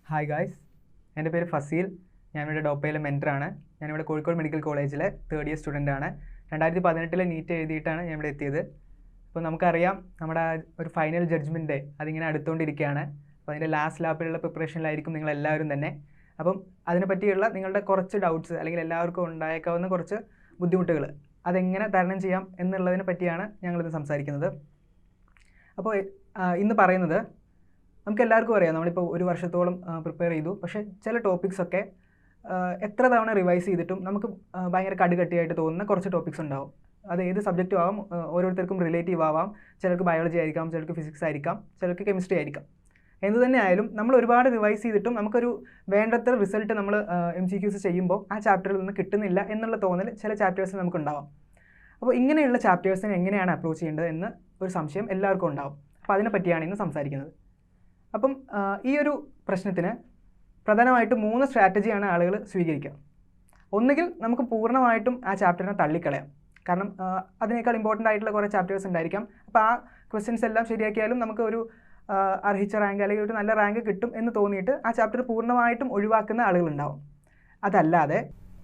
Hi guys, എൻ്റെ പേര് ഫസീൽ. ഞാനിവിടെ ഡോപ്പയിലെ മെൻറ്ററാണ്. ഞാനിവിടെ കോഴിക്കോട് മെഡിക്കൽ കോളേജിലെ തേർഡ് ഇയർ സ്റ്റുഡൻ്റാണ്. 2018 നീറ്റ് എഴുതിയിട്ടാണ് ഞാൻ ഇവിടെ എത്തിയത്. അപ്പോൾ നമുക്കറിയാം നമ്മുടെ ഒരു ഫൈനൽ ജഡ്ജ്മെൻറ്റ് ഡേ അതിങ്ങനെ അടുത്തുകൊണ്ടിരിക്കുകയാണ്. അപ്പോൾ അതിൻ്റെ ലാസ്റ്റ് ലാപ്പിലുള്ള പ്രിപ്പറേഷനിലായിരിക്കും നിങ്ങളെല്ലാവരും തന്നെ. അപ്പം അതിനെപ്പറ്റിയുള്ള നിങ്ങളുടെ കുറച്ച് ഡൗട്ട്സ് അല്ലെങ്കിൽ എല്ലാവർക്കും ഉണ്ടായേക്കാവുന്ന കുറച്ച് ബുദ്ധിമുട്ടുകൾ അതെങ്ങനെ തരണം ചെയ്യാം എന്നുള്ളതിനെ പറ്റിയാണ് ഞങ്ങളിന്ന് സംസാരിക്കുന്നത്. അപ്പോൾ ഇന്ന് പറയുന്നത് നമുക്ക് എല്ലാവർക്കും അറിയാം, നമ്മളിപ്പോൾ ഒരു വർഷത്തോളം പ്രിപ്പയർ ചെയ്തു. പക്ഷേ ചില ടോപ്പിക്സൊക്കെ എത്ര തവണ റിവൈസ് ചെയ്തിട്ടും നമുക്ക് ഭയങ്കര കടുകട്ടിയായിട്ട് തോന്നുന്ന കുറച്ച് ടോപ്പിക്സ് ഉണ്ടാവും. അത് ഏത് സബ്ജക്റ്റും ആവാം, ഓരോരുത്തർക്കും റിലേറ്റീവ് ആവാം. ചിലർക്ക് ബയോളജി ആയിരിക്കാം, ചിലർക്ക് ഫിസിക്സ് ആയിരിക്കാം, ചിലർക്ക് കെമിസ്ട്രി ആയിരിക്കാം. എന്ത് തന്നെ ആയാലും നമ്മൾ ഒരുപാട് റിവൈസ് ചെയ്തിട്ടും നമുക്കൊരു വേണ്ടത്ര റിസൾട്ട് നമ്മൾ MCQs ചെയ്യുമ്പോൾ ആ ചാപ്റ്ററിൽ നിന്ന് കിട്ടുന്നില്ല എന്നുള്ള തോന്നൽ ചില ചാപ്റ്റേഴ്സിൽ നമുക്കുണ്ടാവാം. അപ്പോൾ ഇങ്ങനെയുള്ള ചാപ്റ്റേഴ്സിനെ എങ്ങനെയാണ് അപ്രോച്ച് ചെയ്യേണ്ടത് എന്ന് ഒരു സംശയം എല്ലാവർക്കും ഉണ്ടാവും. അപ്പോൾ അതിനെ പറ്റിയാണ് ഇന്ന് സംസാരിക്കുന്നത്. അപ്പം ഈ ഒരു പ്രശ്നത്തിന് പ്രധാനമായിട്ടും 3 സ്ട്രാറ്റജിയാണ് ആളുകൾ സ്വീകരിക്കുക. ഒന്നുകിൽ നമുക്ക് പൂർണ്ണമായിട്ടും ആ ചാപ്റ്ററിനെ തള്ളിക്കളയാം. കാരണം അതിനേക്കാൾ ഇമ്പോർട്ടൻ്റ് ആയിട്ടുള്ള കുറേ ചാപ്റ്റേഴ്സ് ഉണ്ടായിരിക്കാം. അപ്പോൾ ആ ക്വസ്റ്റ്യൻസ് എല്ലാം ശരിയാക്കിയാലും നമുക്ക് ഒരു അർഹിച്ച റാങ്ക് അല്ലെങ്കിൽ ഒരു നല്ല റാങ്ക് കിട്ടും എന്ന് തോന്നിയിട്ട് ആ ചാപ്റ്റർ പൂർണ്ണമായിട്ടും ഒഴിവാക്കുന്ന ആളുകളുണ്ടാവും. അതല്ലാതെ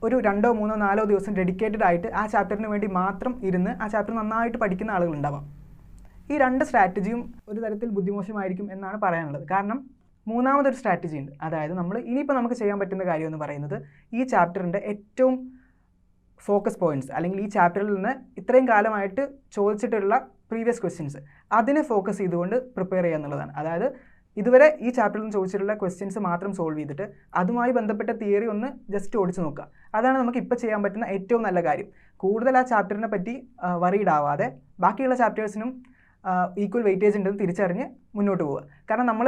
ഒരു 2, 3, 4 ദിവസം ഡെഡിക്കേറ്റഡ് ആയിട്ട് ആ ചാപ്റ്ററിന് വേണ്ടി മാത്രം ഇരുന്ന് ആ ചാപ്റ്റർ നന്നായിട്ട് പഠിക്കുന്ന ആളുകളുണ്ടാവാം. ഈ 2 സ്ട്രാറ്റജിയും ഒരു തരത്തിൽ ബുദ്ധിമോശമായിരിക്കും എന്നാണ് പറയാനുള്ളത്. കാരണം മൂന്നാമതൊരു സ്ട്രാറ്റജി ഉണ്ട്. അതായത് ഇനിയിപ്പോൾ നമുക്ക് ചെയ്യാൻ പറ്റുന്ന കാര്യം എന്ന് പറയുന്നത് ഈ ചാപ്റ്ററിൻ്റെ ഏറ്റവും ഫോക്കസ് പോയിൻറ്റ്സ് അല്ലെങ്കിൽ ഈ ചാപ്റ്ററിൽ നിന്ന് ഇത്രയും കാലമായിട്ട് ചോദിച്ചിട്ടുള്ള പ്രീവിയസ് ക്വസ്റ്റ്യൻസ് അതിനെ ഫോക്കസ് ചെയ്തുകൊണ്ട് പ്രിപ്പയർ ചെയ്യുക എന്നുള്ളതാണ്. അതായത് ഇതുവരെ ഈ ചാപ്റ്ററിൽ നിന്ന് ചോദിച്ചിട്ടുള്ള ക്വസ്റ്റ്യൻസ് മാത്രം സോൾവ് ചെയ്തിട്ട് അതുമായി ബന്ധപ്പെട്ട തിയറി ഒന്ന് ജസ്റ്റ് ഓടിച്ച് നോക്കുക. അതാണ് നമുക്ക് ഇപ്പോൾ ചെയ്യാൻ പറ്റുന്ന ഏറ്റവും നല്ല കാര്യം. കൂടുതൽ ആ ചാപ്റ്ററിനെ പറ്റി വറീഡ് ആവാതെ ബാക്കിയുള്ള ചാപ്റ്റേഴ്സിനും ഈക്വൽ വെയിറ്റേജ് ഉണ്ടെന്ന് തിരിച്ചറിഞ്ഞ് മുന്നോട്ട് പോവുക. കാരണം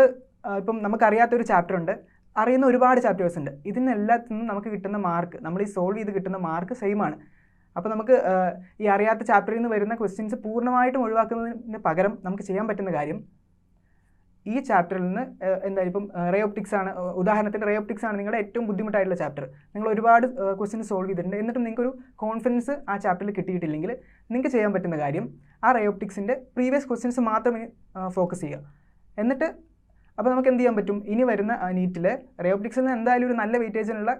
ഇപ്പം നമുക്കറിയാത്തൊരു ചാപ്റ്റർ ഉണ്ട്, അറിയുന്ന ഒരുപാട് ചാപ്റ്റേഴ്സ് ഉണ്ട്. ഇതിനെല്ലാത്തിനും നമുക്ക് കിട്ടുന്ന മാർക്ക്, നമ്മൾ ഈ സോൾവ് ചെയ്ത് കിട്ടുന്ന മാർക്ക് സെയിം ആണ്. അപ്പോൾ നമുക്ക് ഈ അറിയാത്ത ചാപ്റ്ററിൽ നിന്ന് വരുന്ന ക്വസ്റ്റ്യൻസ് പൂർണ്ണമായിട്ടും ഒഴിവാക്കുന്നതിന് പകരം നമുക്ക് ചെയ്യാൻ പറ്റുന്ന കാര്യം ഈ ചാപ്റ്ററിൽ നിന്ന് എന്തായാലും ഇപ്പം റേ ഓപ്റ്റിക്സ് ആണ് ഉദാഹരണത്തിന്, റേ ഓപ്റ്റിക്സ് ആണ് നിങ്ങളുടെ ഏറ്റവും ബുദ്ധിമുട്ടായിട്ടുള്ള ചാപ്റ്റർ. നിങ്ങൾ ഒരുപാട് ക്വസ്റ്റ്യൻസ് സോൾവ് ചെയ്തിട്ടുണ്ട്, എന്നിട്ടും നിങ്ങൾക്കൊരു കോൺഫിഡൻസ് ആ ചാപ്റ്ററിൽ കിട്ടിയിട്ടില്ലെങ്കിൽ നിങ്ങൾക്ക് ചെയ്യാൻ പറ്റുന്ന കാര്യം ആ റേ ഓപ്റ്റിക്സിൻ്റെ പ്രീവിയസ് ക്വസ്റ്റ്യൻസ് മാത്രം ഫോക്കസ് ചെയ്യുക. എന്നിട്ട് അപ്പോൾ നമുക്ക് എന്ത് ചെയ്യാൻ പറ്റും, ഇനി വരുന്ന നീറ്റിൽ റേ ഓപ്റ്റിക്സിൽ നിന്ന് എന്തായാലും ഒരു നല്ല വെയിറ്റേജിനുള്ള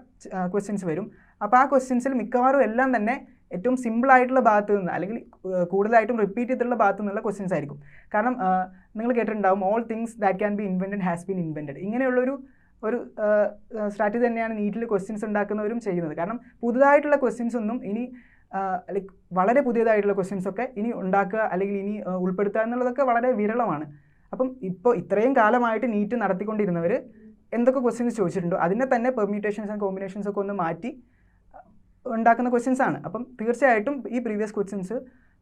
ക്വസ്റ്റ്യൻസ് വരും. അപ്പോൾ ആ ക്വസ്റ്റ്യൻസിൽ മിക്കവാറും എല്ലാം തന്നെ ഏറ്റവും സിമ്പിളായിട്ടുള്ള ഭാഗത്ത് നിന്ന് അല്ലെങ്കിൽ കൂടുതലായിട്ടും റിപ്പീറ്റ് ചെയ്തിട്ടുള്ള ഭാഗത്തു നിന്നുള്ള ക്വസ്റ്റ്യൻസ് ആയിരിക്കും. കാരണം നിങ്ങൾ കേട്ടിട്ടുണ്ടാവും, all things that can be invented has been invented. ഇങ്ങനെയുള്ളൊരു സ്ട്രാറ്റജി തന്നെയാണ് നീറ്റിൽ ക്വസ്റ്റ്യൻസ് ഉണ്ടാക്കുന്നവരും ചെയ്യുന്നത്. കാരണം പുതുതായിട്ടുള്ള ക്വസ്റ്റ്യൻസ് ഒന്നും ഇനി ലൈക്ക് വളരെ പുതിയതായിട്ടുള്ള ക്വസ്റ്റ്യൻസൊക്കെ ഇനി ഉണ്ടാക്കുക അല്ലെങ്കിൽ ഇനി ഉൾപ്പെടുത്തുക എന്നുള്ളതൊക്കെ വളരെ വിരളമാണ്. അപ്പം ഇപ്പോൾ ഇത്രയും കാലമായിട്ട് നീറ്റ് നടത്തിക്കൊണ്ടിരുന്നവർ എന്തൊക്കെ ക്വസ്റ്റ്യൻസ് ചോദിച്ചിട്ടുണ്ടോ അതിനെ തന്നെ പെർമ്യൂട്ടേഷൻസ് ആൻഡ് കോമ്പിനേഷൻസ് ഒക്കെ ഒന്ന് മാറ്റി ഉണ്ടാക്കുന്ന ക്വസ്റ്റ്യൻസ് ആണ്. അപ്പം തീർച്ചയായിട്ടും ഈ പ്രീവിയസ് ക്വസ്റ്റ്യൻസ്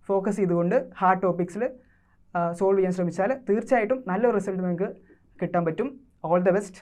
ഫോക്കസ് ചെയ്തുകൊണ്ട് ഹാർഡ് ടോപ്പിക്സിൽ സോൾവ് ചെയ്യാൻ ശ്രമിച്ചാൽ തീർച്ചയായിട്ടും നല്ലൊരു റിസൾട്ട് നിങ്ങൾക്ക് കിട്ടാൻ പറ്റും. All the best.